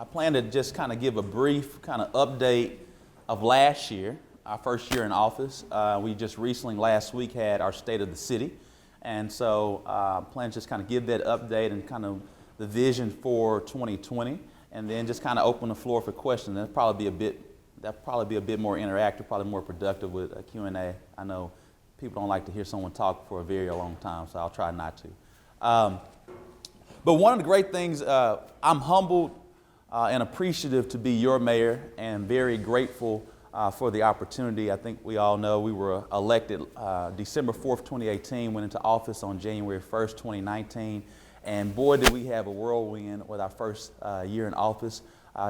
I plan to just kind of give a brief kind of update of last year, our first year in office. We just recently, last week, had our State of the City. And so I plan to just kind of give that update and kind of the vision for 2020, and then just kind of open the floor for questions. That'll probably be a bit more interactive, probably more productive with a Q&A. I know people don't like to hear someone talk for a very long time, so I'll try not to. But one of the great things, I'm humbled and appreciative to be your mayor, and very grateful for the opportunity. I think we all know we were elected December 4th, 2018, went into office on January 1st, 2019. And boy, did we have a whirlwind with our first year in office.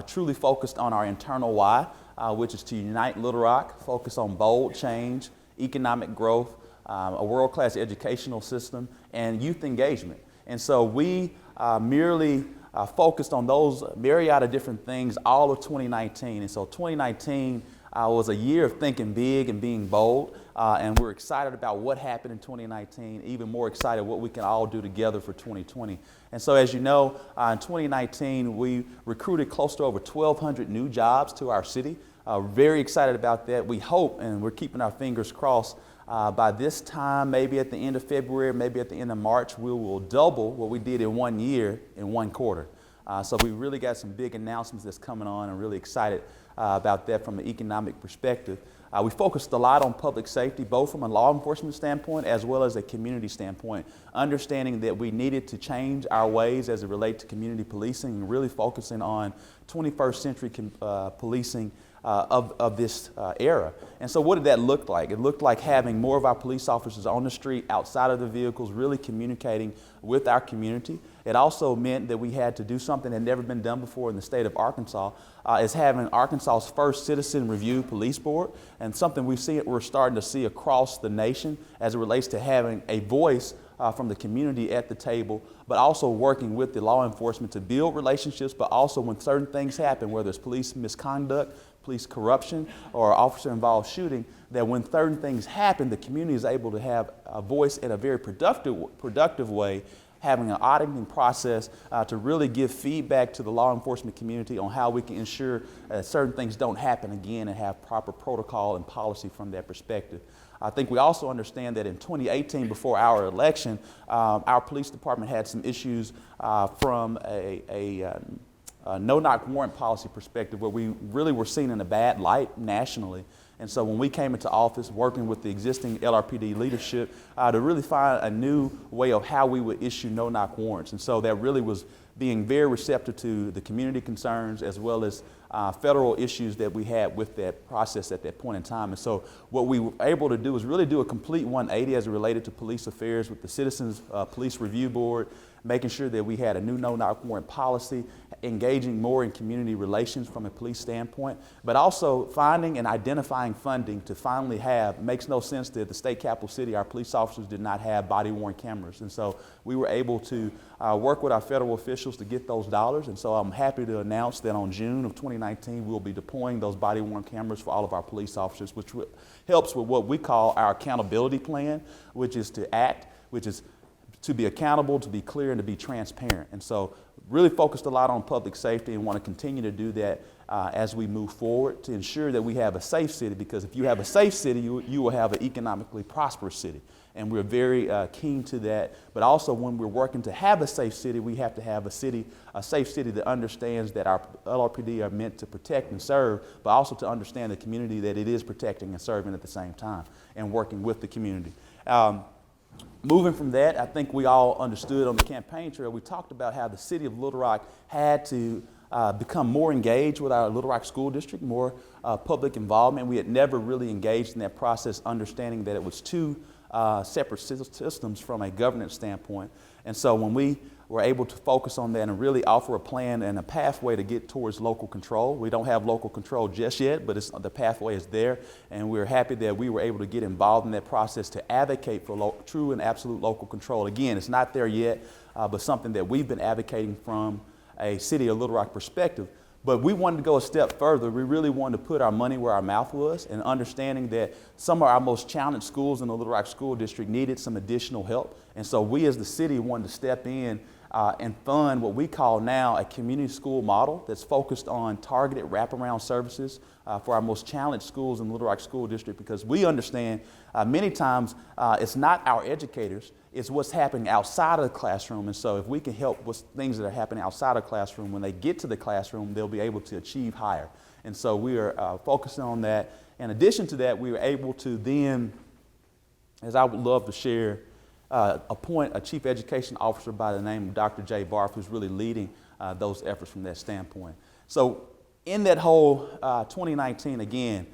Truly focused on our internal why, which is to unite Little Rock, focus on bold change, economic growth, a world-class educational system, and youth engagement. And so we merely focused on those myriad of different things all of 2019. And so 2019 was a year of thinking big and being bold. And we're excited about what happened in 2019, even more excited what we can all do together for 2020. And so as you know, in 2019, we recruited close to over 1,200 new jobs to our city. Very excited about that. We hope, and we're keeping our fingers crossed, by this time, maybe at the end of February, maybe at the end of March, we will double what we did in 1 year in 1 quarter. So we really got some big announcements that's coming on, and really excited about that from an economic perspective. We focused a lot on public safety, both from a law enforcement standpoint as well as a community standpoint, understanding that we needed to change our ways as it relates to community policing, and really focusing on 21st century policing of this era. And so what did that look like? It looked like having more of our police officers on the street, outside of the vehicles, really communicating with our community. It also meant that we had to do something that had never been done before in the state of Arkansas, is having Arkansas's first citizen review police board, and something we're starting to see across the nation as it relates to having a voice from the community at the table, but also working with the law enforcement to build relationships, but also when certain things happen, whether it's police misconduct, police corruption, or officer-involved shooting, that when certain things happen, the community is able to have a voice in a very productive way, having an auditing process to really give feedback to the law enforcement community on how we can ensure certain things don't happen again, and have proper protocol and policy from that perspective. I think we also understand that in 2018, before our election, our police department had some issues from a no-knock warrant policy perspective, where we really were seen in a bad light nationally. And so when we came into office, working with the existing LRPD leadership to really find a new way of how we would issue no-knock warrants. And so that really was being very receptive to the community concerns, as well as federal issues that we had with that process at that point in time. And so what we were able to do is really do a complete 180 as it related to police affairs with the Citizens Police Review Board, making sure that we had a new no-knock warrant policy, engaging more in community relations from a police standpoint, but also finding and identifying funding to finally have. Makes no sense that the state capital city, our police officers did not have body-worn cameras. And so we were able to work with our federal officials to get those dollars. And so I'm happy to announce that on June of 2019, we'll be deploying those body-worn cameras for all of our police officers, which helps with what we call our accountability plan, which is to act, which is to be accountable, to be clear, and to be transparent. And so really focused a lot on public safety, and want to continue to do that as we move forward to ensure that we have a safe city, because if you have a safe city, you will have an economically prosperous city. And we're very keen to that. But also when we're working to have a safe city, we have to have a safe city that understands that our LRPD are meant to protect and serve, but also to understand the community that it is protecting and serving at the same time, and working with the community. Moving from that, I think we all understood on the campaign trail, we talked about how the city of Little Rock had to become more engaged with our Little Rock School District, more public involvement. We had never really engaged in that process, understanding that it was two separate systems from a governance standpoint. And so when we were able to focus on that and really offer a plan and a pathway to get towards local control. We don't have local control just yet, but the pathway is there, and we're happy that we were able to get involved in that process to advocate for true and absolute local control. Again, it's not there yet, but something that we've been advocating from a City of Little Rock perspective. But we wanted to go a step further. We really wanted to put our money where our mouth was, and understanding that some of our most challenged schools in the Little Rock School District needed some additional help. And so we as the city wanted to step in and fund what we call now a community school model that's focused on targeted wraparound services for our most challenged schools in the Little Rock School District, because we understand many times it's not our educators, it's what's happening outside of the classroom. And so if we can help with things that are happening outside of the classroom, when they get to the classroom, they'll be able to achieve higher. And so we are focusing on that. In addition to that, we were able to then, as I would love to share, appoint a chief education officer by the name of Dr. Jay Barth, who's really leading those efforts from that standpoint. So in that whole 2019, again,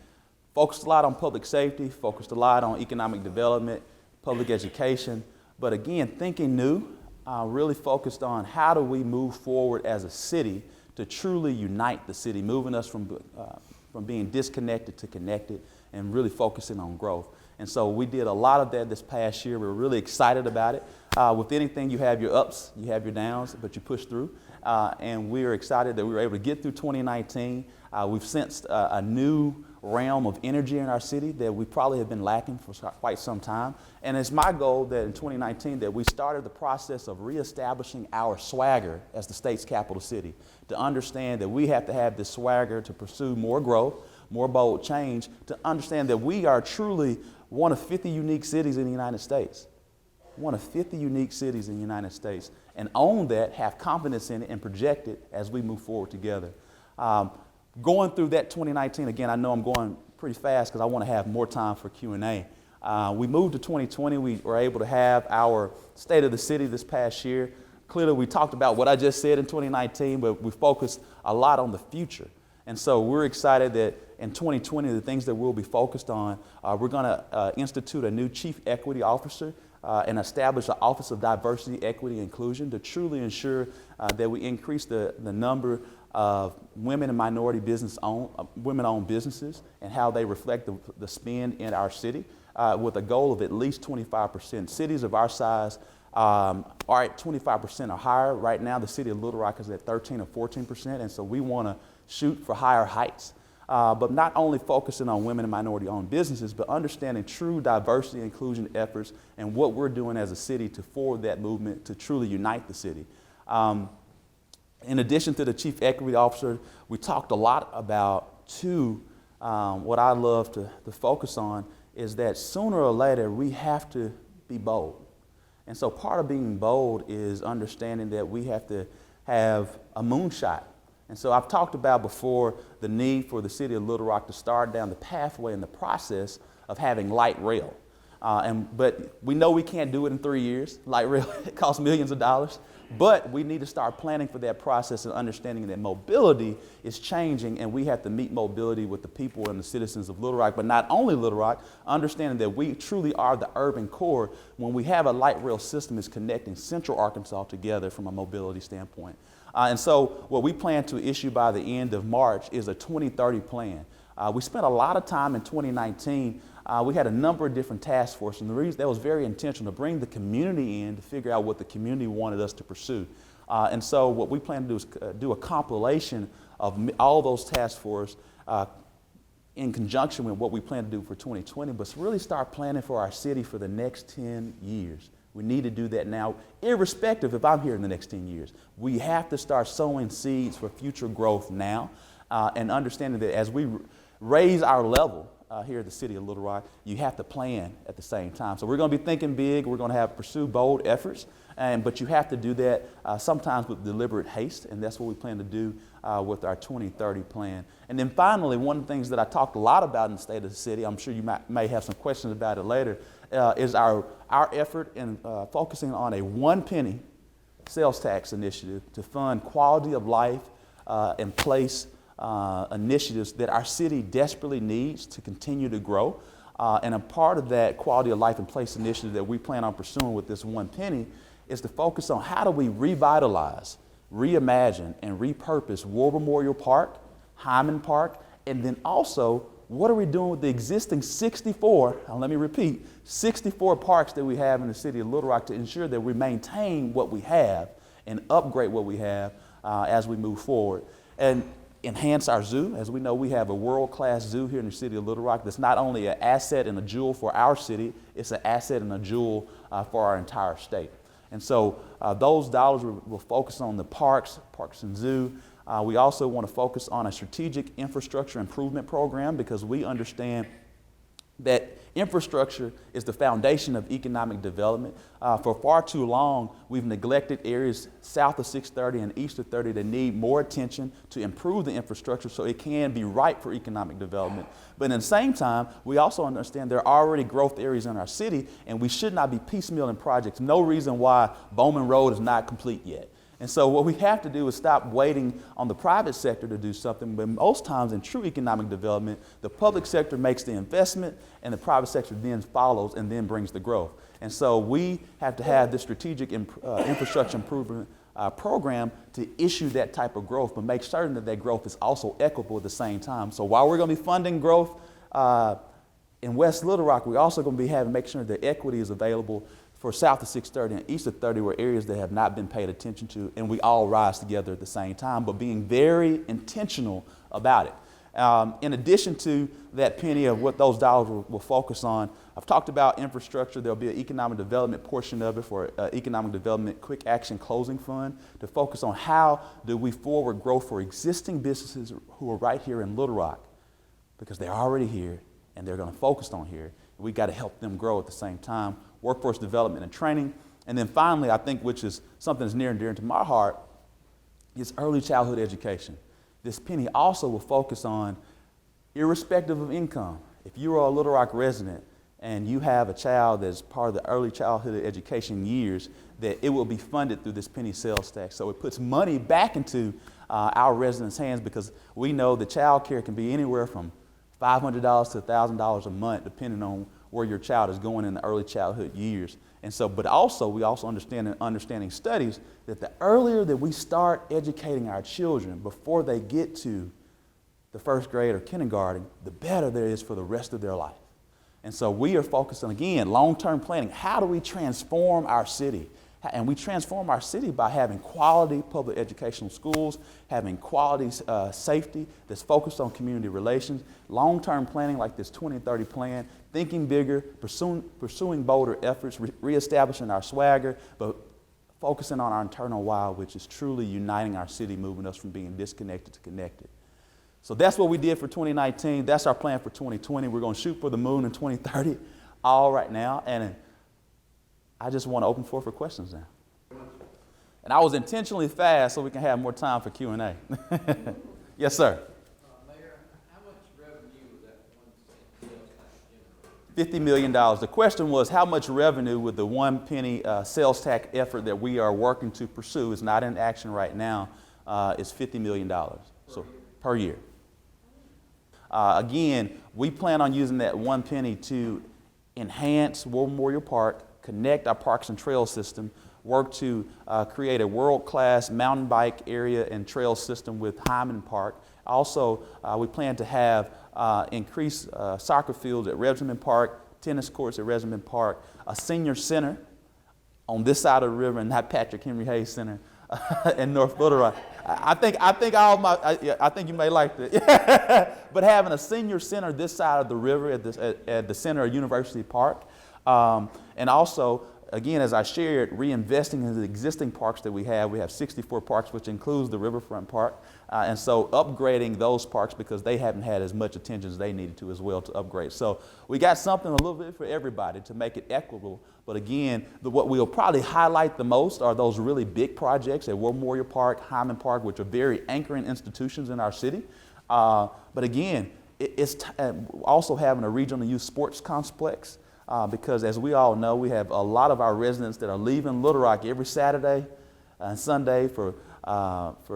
focused a lot on public safety, focused a lot on economic development, public education, but again, thinking new, really focused on how do we move forward as a city to truly unite the city, moving us from being disconnected to connected, and really focusing on growth. And so we did a lot of that this past year. We were really excited about it. With anything, you have your ups, you have your downs, but you push through. And we are excited that we were able to get through 2019. We've sensed a new realm of energy in our city that we probably have been lacking for quite some time. And it's my goal that in 2019 that we started the process of reestablishing our swagger as the state's capital city, to understand that we have to have this swagger to pursue more growth, more bold change, to understand that we are truly one of 50 unique cities in the United States. One of 50 unique cities in the United States, and own that, have confidence in it, and project it as we move forward together. Going through that 2019, again, I know I'm going pretty fast because I want to have more time for Q&A. We moved to 2020. We were able to have our State of the City this past year. Clearly, we talked about what I just said in 2019, but we focused a lot on the future. And so we're excited that in 2020, the things that we'll be focused on, we're going to institute a new Chief Equity Officer and establish an Office of Diversity, Equity, and Inclusion to truly ensure that we increase the number of women and minority women-owned businesses and how they reflect the spend in our city, with a goal of at least 25%. Cities of our size are at 25% or higher. Right now, the city of Little Rock is at 13 or 14%, and so we want to shoot for higher heights. But not only focusing on women and minority-owned businesses, but understanding true diversity and inclusion efforts and what we're doing as a city to forward that movement to truly unite the city. In addition to the Chief Equity Officer, we talked a lot about, what I love to focus on is that sooner or later we have to be bold. And so part of being bold is understanding that we have to have a moonshot. And so I've talked about before the need for the city of Little Rock to start down the pathway and the process of having light rail. But we know we can't do it in 3 years. Light rail, it costs millions of dollars. But we need to start planning for that process and understanding that mobility is changing, and we have to meet mobility with the people and the citizens of Little Rock. But not only Little Rock, understanding that we truly are the urban core when we have a light rail system is connecting Central Arkansas together from a mobility standpoint. And so what we plan to issue by the end of March is a 2030 plan. We spent a lot of time in 2019. We had a number of different task forces, and the reason that was very intentional, to bring the community in to figure out what the community wanted us to pursue. And so what we plan to do is do a compilation of all those task forces in conjunction with what we plan to do for 2020, but really start planning for our city for the next 10 years. We need to do that now, irrespective if I'm here in the next 10 years. We have to start sowing seeds for future growth now, and understanding that as we raise our level here at the city of Little Rock, you have to plan at the same time. So we're going to be thinking big. We're going to pursue bold efforts, but you have to do that sometimes with deliberate haste, and that's what we plan to do with our 2030 plan. And then finally, one of the things that I talked a lot about in the State of the City, I'm sure you may have some questions about it later, is our effort in focusing on a 1 penny sales tax initiative to fund quality of life and place initiatives that our city desperately needs to continue to grow. And a part of that quality of life and place initiative that we plan on pursuing with this 1 penny is to focus on how do we revitalize, reimagine, and repurpose War Memorial Park, Hyman Park, and then also what are we doing with the existing 64, and let me repeat, 64 parks that we have in the city of Little Rock to ensure that we maintain what we have and upgrade what we have as we move forward. And enhance our zoo. As we know, we have a world-class zoo here in the city of Little Rock that's not only an asset and a jewel for our city, it's an asset and a jewel for our entire state. And so those dollars will focus on the parks and zoo. We also want to focus on a strategic infrastructure improvement program because we understand that infrastructure is the foundation of economic development. For far too long, we've neglected areas south of 630 and east of 30 that need more attention to improve the infrastructure so it can be right for economic development. But at the same time, we also understand there are already growth areas in our city, and we should not be piecemealing projects. No reason why Bowman Road is not complete yet. And so what we have to do is stop waiting on the private sector to do something, but most times in true economic development, the public sector makes the investment and the private sector then follows and then brings the growth. And so we have to have this strategic infrastructure improvement program to issue that type of growth, but make certain that that growth is also equitable at the same time. So while we're going to be funding growth in West Little Rock, we're also going to be making sure that equity is available for south of 630 and east of 30 were areas that have not been paid attention to, and we all rise together at the same time, but being very intentional about it. In addition to that penny of what those dollars will focus on, I've talked about infrastructure. There'll be an economic development portion of it for economic development quick action closing fund to focus on how do we forward growth for existing businesses who are right here in Little Rock because they're already here and they're going to focus on here. We got to help them grow at the same time. Workforce development and training. And then finally, I think, which is something that's near and dear to my heart, is early childhood education. This penny also will focus on, irrespective of income, if you are a Little Rock resident and you have a child that's part of the early childhood education years, that it will be funded through this penny sales tax. So it puts money back into our residents' hands because we know that child care can be anywhere from $500 to $1,000 a month, depending on where your child is going in the early childhood years. And so, but also, we also understand in understanding studies that the earlier that we start educating our children before they get to the first grade or kindergarten, the better there is for the rest of their life. And so we are focused on, again, long-term planning. How do we transform our city? And we transform our city by having quality public educational schools, having quality safety that's focused on community relations, long-term planning like this 2030 plan, thinking bigger, pursuing bolder efforts, reestablishing our swagger, but focusing on our internal why, which is truly uniting our city, moving us from being disconnected to connected. So that's what we did for 2019. That's our plan for 2020. We're going to shoot for the moon in 2030 all right now. And I just want to open the floor for questions now. And I was intentionally fast so we can have more time for Q&A. Yes, sir. Mayor, how much revenue would that 1 cent sales tax generate? $50 million. The question was how much revenue would the 1 penny sales tax effort that we are working to pursue, is not in action right now, is $50 million per year. Again, we plan on using that 1 penny to enhance War Memorial Park, connect our parks and trail system, work to create a world-class mountain bike area and trail system with Hyman Park. Also, we plan to have increased soccer fields at Regiment Park, tennis courts at Regiment Park, a senior center on this side of the river and not Patrick Henry Hayes Center in North Little Rock. I think you may like that. But having a senior center this side of the river at the center of University Park. And also, again, as I shared, reinvesting in the existing parks that we have 64 parks, which includes the Riverfront Park. And so upgrading those parks because they haven't had as much attention as they needed to as well to upgrade. So we got something a little bit for everybody to make it equitable. But again, what we'll probably highlight the most are those really big projects at War Memorial Park, Hyman Park, which are very anchoring institutions in our city. But again, it's also having a regional youth sports complex. Because as we all know, we have a lot of our residents that are leaving Little Rock every Saturday and Sunday for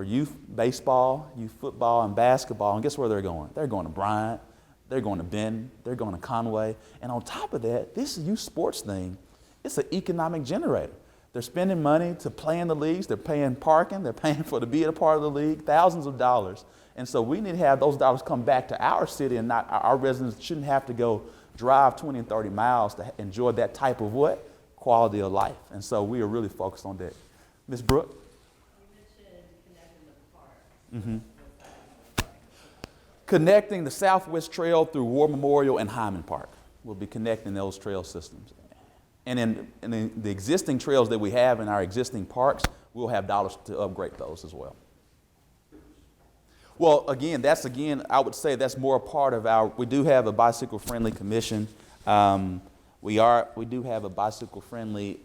youth baseball, youth football, and basketball. And guess where they're going? They're going to Bryant, they're going to Benton, they're going to Conway. And on top of that, this youth sports thing, it's an economic generator. They're spending money to play in the leagues. They're paying parking. They're paying to be a part of the league, thousands of dollars. And so we need to have those dollars come back to our city, and not our residents shouldn't have to go drive 20 and 30 miles to enjoy that type of what? Quality of life. And so we are really focused on that. Ms. Brooke? You mentioned connecting the parks. Connecting the Southwest Trail through War Memorial and Hyman Park. We'll be connecting those trail systems. And in the existing trails that we have in our existing parks, we'll have dollars to upgrade those as well. Well, again, I would say that's more a part of we do have a bicycle-friendly commission. We do have a bicycle-friendly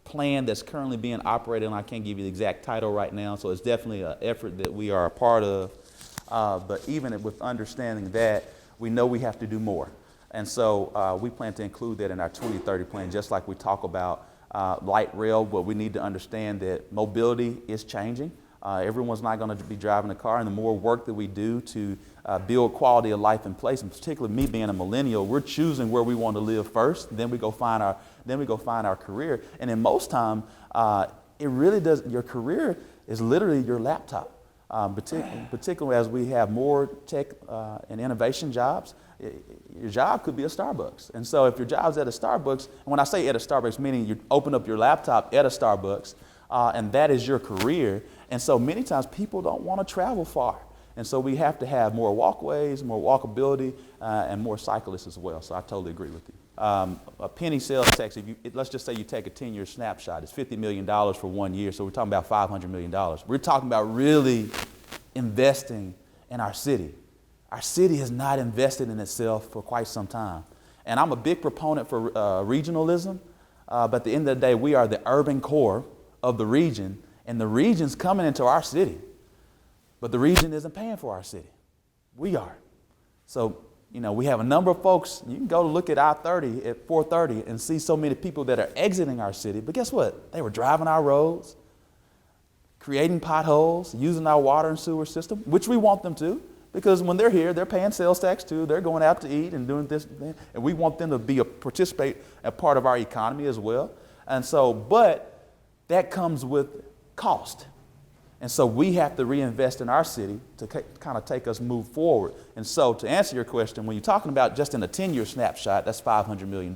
plan that's currently being operated, and I can't give you the exact title right now, so it's definitely an effort that we are a part of. But even with understanding that, we know we have to do more. And so we plan to include that in our 2030 plan, just like we talk about light rail, but we need to understand that mobility is changing. Everyone's not going to be driving a car, and the more work that we do to build quality of life in place, and particularly me being a millennial, we're choosing where we want to live first. Then we go find our career, and in most time, it really does. Your career is literally your laptop. Particularly as we have more tech and innovation jobs, your job could be a Starbucks. And so if your job's at a Starbucks, and when I say at a Starbucks, meaning you open up your laptop at a Starbucks, and that is your career. And so many times people don't want to travel far. And so we have to have more walkways, more walkability, and more cyclists as well. So I totally agree with you. A penny sales tax, let's just say you take a 10-year snapshot, it's $50 million for 1 year, so we're talking about $500 million. We're talking about really investing in our city. Our city has not invested in itself for quite some time. And I'm a big proponent for regionalism, but at the end of the day, we are the urban core of the region, and the region's coming into our city, but the region isn't paying for our city. We are. So, we have a number of folks. You can go look at I-30 at 4:30 and see so many people that are exiting our city. But guess what? They were driving our roads, creating potholes, using our water and sewer system, which we want them to, because when they're here, they're paying sales tax too. They're going out to eat and doing this, and we want them to participate as part of our economy as well. And so, but that comes with cost. And so we have to reinvest in our city to kind of take us move forward. And so to answer your question, when you're talking about just in a 10-year snapshot, that's $500 million.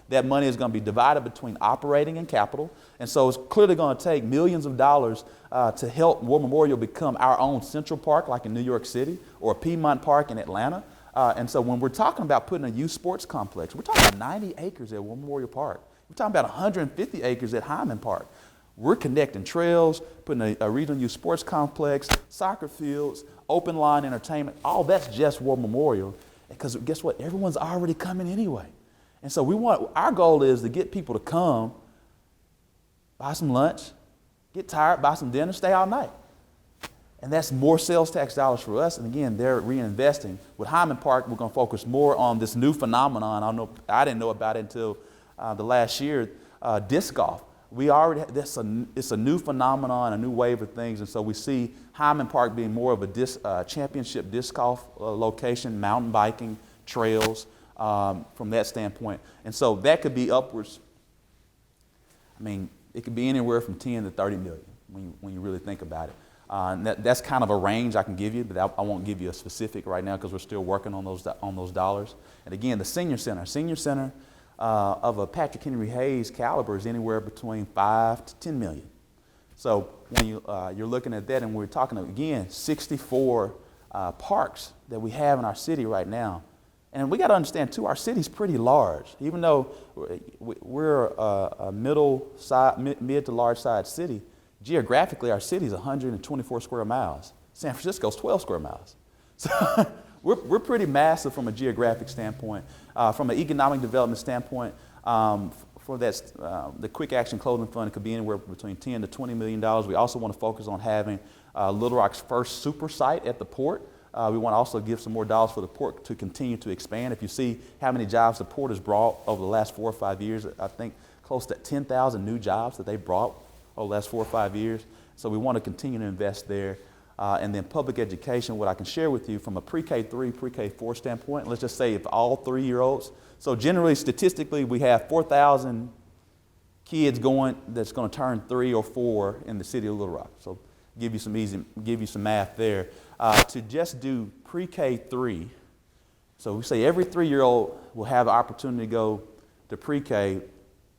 That money is going to be divided between operating and capital. And so it's clearly going to take millions of dollars to help War Memorial become our own Central Park, like in New York City, or Piedmont Park in Atlanta. And so when we're talking about putting a youth sports complex, we're talking about 90 acres at War Memorial Park. We're talking about 150 acres at Hyman Park. We're connecting trails, putting a regional youth sports complex, soccer fields, open line entertainment. All that's just War Memorial. Because guess what? Everyone's already coming anyway. And so our goal is to get people to come, buy some lunch, get tired, buy some dinner, stay all night. And that's more sales tax dollars for us. And again, they're reinvesting. With Hyman Park, we're going to focus more on this new phenomenon. I didn't know about it until the last year, disc golf. It's a new phenomenon, a new wave of things, and so we see Hyman Park being more of a championship disc golf location, mountain biking, trails, from that standpoint. And so that could be upwards. It could be anywhere from 10 to 30 million when you really think about it. And that's kind of a range I can give you, but I won't give you a specific right now because we're still working on those dollars. And again, the senior center of a Patrick Henry Hayes caliber is anywhere between 5 to 10 million. So when you're looking at that, and we're talking again 64 parks that we have in our city right now, and we got to understand too, our city's pretty large. Even though we're a mid to large sized city, geographically our city is 124 square miles. San Francisco's 12 square miles. So we're pretty massive from a geographic standpoint. From an economic development standpoint, for the Quick Action Clothing Fund, it could be anywhere between $10 to $20 million. We also want to focus on having Little Rock's first super site at the port. We want to also give some more dollars for the port to continue to expand. If you see how many jobs the port has brought over the last 4 or 5 years, I think close to 10,000 new jobs that they brought over the last 4 or 5 years. So we want to continue to invest there. And then public education, what I can share with you from a pre-K3, pre-K4 standpoint, let's just say if all 3-year-olds, so generally statistically we have 4,000 kids that's going to turn 3 or 4 in the city of Little Rock. So give you some math there. To just do pre-K3, so we say every 3-year-old will have the opportunity to go to pre-K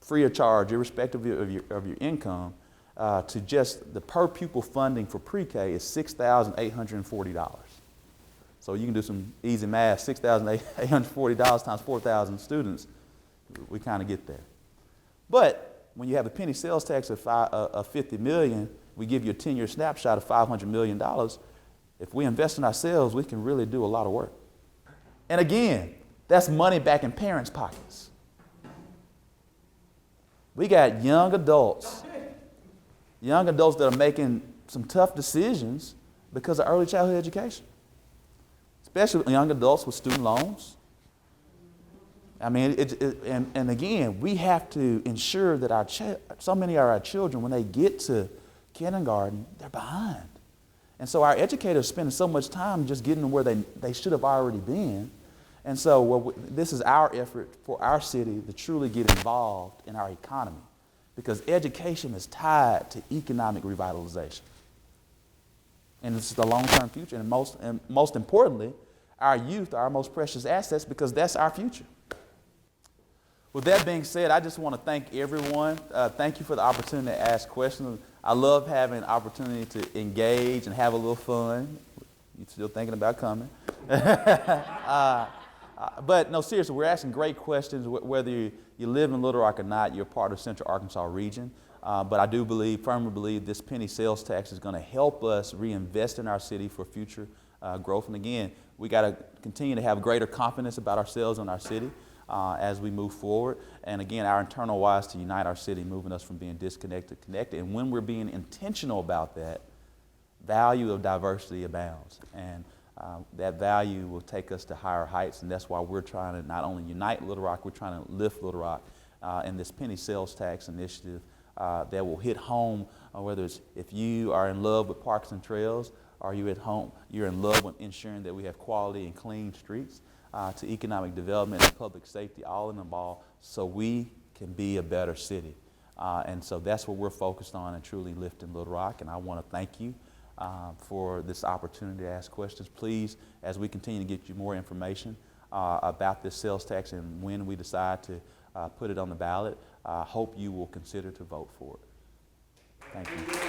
free of charge, irrespective of your income. To just the per pupil funding for pre-K is $6,840. So you can do some easy math, $6,840 times 4,000 students, we kind of get there. But when you have a penny sales tax of 50 million, we give you a 10-year snapshot of $500 million. If we invest in ourselves, we can really do a lot of work. And again, that's money back in parents' pockets. We got young adults that are making some tough decisions because of early childhood education, especially young adults with student loans. I mean, and again, we have to ensure that so many of our children, when they get to kindergarten, they're behind. And so our educators are spending so much time just getting them where they should have already been. And so this is our effort for our city to truly get involved in our economy, because education is tied to economic revitalization. And it's the long-term future. And most importantly, our youth are our most precious assets, because that's our future. With that being said, I just want to thank everyone. Thank you for the opportunity to ask questions. I love having the opportunity to engage and have a little fun. You still thinking about coming? But no, seriously, we're asking great questions. Whether you live in Little Rock or not, you're part of Central Arkansas region. But I do firmly believe this penny sales tax is going to help us reinvest in our city for future growth. And again, we got to continue to have greater confidence about ourselves and our city as we move forward. And again, our internal why is to unite our city, moving us from being disconnected to connected. And when we're being intentional about that, value of diversity abounds. And that value will take us to higher heights. And that's why we're trying to not only unite Little Rock, we're trying to lift Little Rock in this penny sales tax initiative that will hit home, whether it's if you are in love with parks and trails, or you're in love with ensuring that we have quality and clean streets, to economic development and public safety, all in the ball, so we can be a better city. And so that's what we're focused on, and truly lifting Little Rock. And I want to thank you for this opportunity to ask questions. Please, as we continue to get you more information about this sales tax and when we decide to put it on the ballot, hope you will consider to vote for it. Thank you.